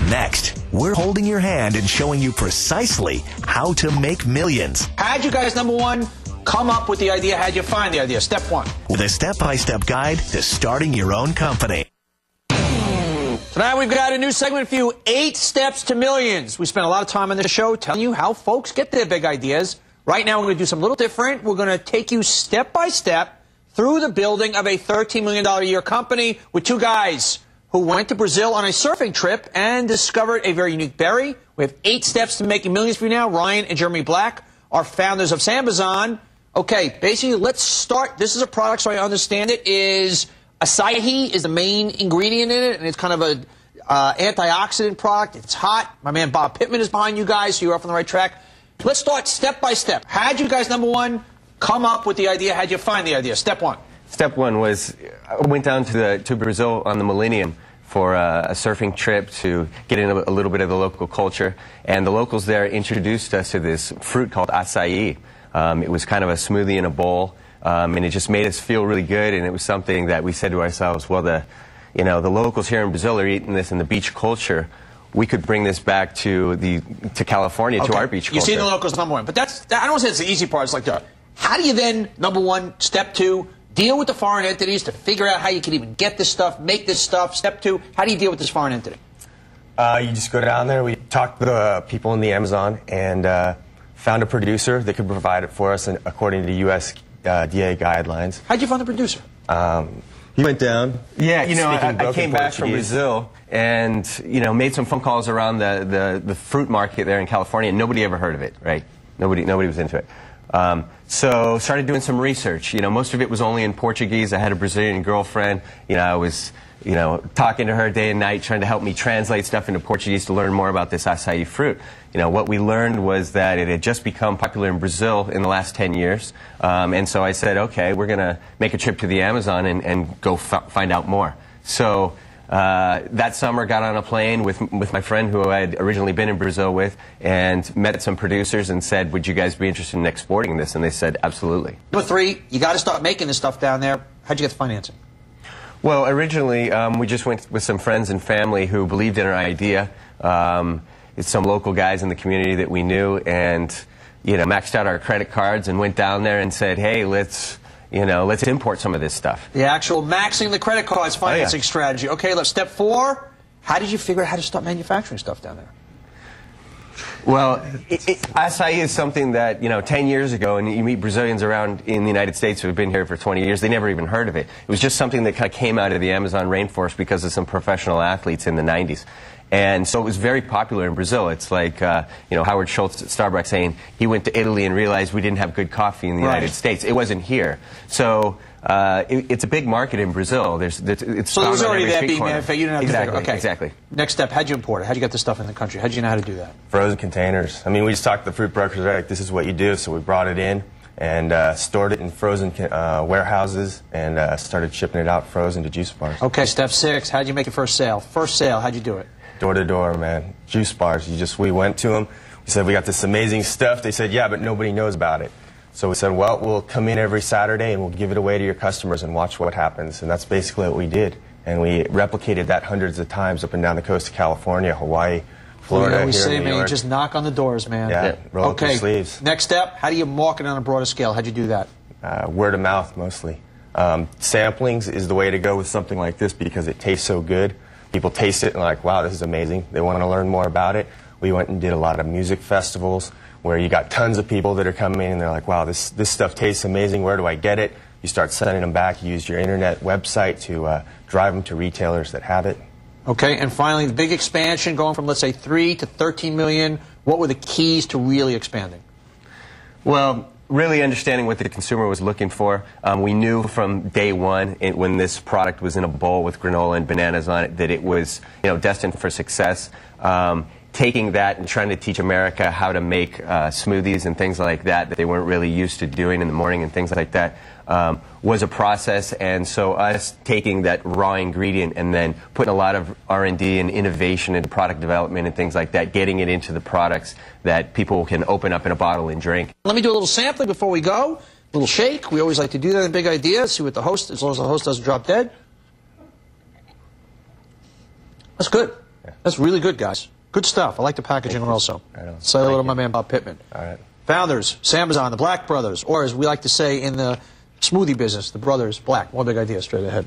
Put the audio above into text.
Next, we're holding your hand and showing you precisely how to make millions. How'd you guys, number one, come up with the idea? How'd you find the idea? Step one. With a step-by-step guide to starting your own company. So now we've got a new segment for you, 8 Steps to Millions. We spent a lot of time on this show telling you how folks get their big ideas. Right now we're going to do something a little different. We're going to take you step by step through the building of a $13 million a year company with 2 guys who went to Brazil on a surfing trip and discovered a very unique berry. We have 8 steps to making millions for you now. Ryan and Jeremy Black are founders of Sambazon. Okay, basically, let's start. This is a product, so I understand it, is Acai is the main ingredient in it, and it's kind of a antioxidant product. It's hot. My man Bob Pittman is behind you guys, so you're off on the right track. Let's start step by step. How'd you guys, number one, come up with the idea? How'd you find the idea? Step one. Step one was I went down to Brazil on the Millennium for a surfing trip to get in a little bit of the local culture. And the locals there introduced us to this fruit called acai. It was kind of a smoothie in a bowl, and it just made us feel really good. And it was something that we said to ourselves, well, the locals here in Brazil are eating this in the beach culture. We could bring this back to California, to our beach culture. You see the locals, number one. But I don't want to say it's the easy part. It's like, how do you then, number one, step two, deal with the foreign entities to figure out how you can even get this stuff, make this stuff? Step two, how do you deal with this foreign entity? You just go down there. We talked to the people in the Amazon and found a producer that could provide it for us according to USDA guidelines. How'd you find the producer? He went down. Yeah, I came back from Brazil and, made some phone calls around the fruit market there in California, and nobody ever heard of it, right? Nobody was into it. So started doing some research. Most of it was only in Portuguese. I had a Brazilian girlfriend. I was, talking to her day and night, trying to help me translate stuff into Portuguese to learn more about this acai fruit. What we learned was that it had just become popular in Brazil in the last 10 years. And so I said, okay, we're going to make a trip to the Amazon and go find out more. So that summer got on a plane with my friend who I had originally been in Brazil with and met some producers and said, would you guys be interested in exporting this? And they said, absolutely. Number three, you got to start making this stuff down there. How'd you get the financing? Well, originally, we just went with some friends and family who believed in our idea. It's some local guys in the community that we knew and, maxed out our credit cards and went down there and said, hey, let's import some of this stuff. The actual maxing the credit cards financing strategy. Okay, let's step 4. How did you figure out how to start manufacturing stuff down there? Well, acai is something that, 10 years ago, and you meet Brazilians around in the United States who have been here for 20 years, they never even heard of it. It was just something that kind of came out of the Amazon rainforest because of some professional athletes in the 90s. And so it was very popular in Brazil. It's like, Howard Schultz at Starbucks saying he went to Italy and realized we didn't have good coffee in the United States. It wasn't here. So it's a big market in Brazil. It's so it was already there being manufactured. You didn't have to figure. Exactly. Next step, how'd you import it? How'd you get the stuff in the country? How'd you know how to do that? Frozen containers. I mean, we just talked to the fruit brokers, like, this is what you do. So we brought it in and stored it in frozen warehouses and started shipping it out frozen to juice bars. Okay, step 6, how'd you make your first sale? First sale, how'd you do it? Door to door, man. Juice bars. We went to them. We said, we got this amazing stuff. They said, yeah, but nobody knows about it. So we said, well, we'll come in every Saturday and we'll give it away to your customers and watch what happens. And that's basically what we did. And we replicated that hundreds of times up and down the coast of California, Hawaii, Florida, we say, New man, York. Just knock on the doors, man. Yeah, roll up your sleeves. Next step, how do you market on a broader scale? How'd you do that? Word of mouth, mostly. Samplings is the way to go with something like this because it tastes so good. People taste it and are like, wow, this is amazing. They want to learn more about it. We went and did a lot of music festivals where you got tons of people that are coming in and they're like, wow, this stuff tastes amazing. Where do I get it? You start sending them back. You use your internet website to drive them to retailers that have it. Okay, and finally, the big expansion going from, let's say, 3 to 13 million. What were the keys to really expanding? Well, really understanding what the consumer was looking for. We knew from day one when this product was in a bowl with granola and bananas on it that it was destined for success. Taking that and trying to teach America how to make smoothies and things like that they weren't really used to doing in the morning and things like that was a process. And so us taking that raw ingredient and then putting a lot of R&D and innovation into product development and things like that, getting it into the products that people can open up in a bottle and drink. Let me do a little sampling before we go. A little shake. We always like to do that in Big Ideas. See what the host, as long as the host doesn't drop dead. That's good. That's really good, guys. Good stuff. I like the packaging also. Say hello to my man Bob Pittman. All right. Founders, Sambazon, the Black Brothers, or as we like to say in the smoothie business, the Brothers Black. More big ideas straight ahead.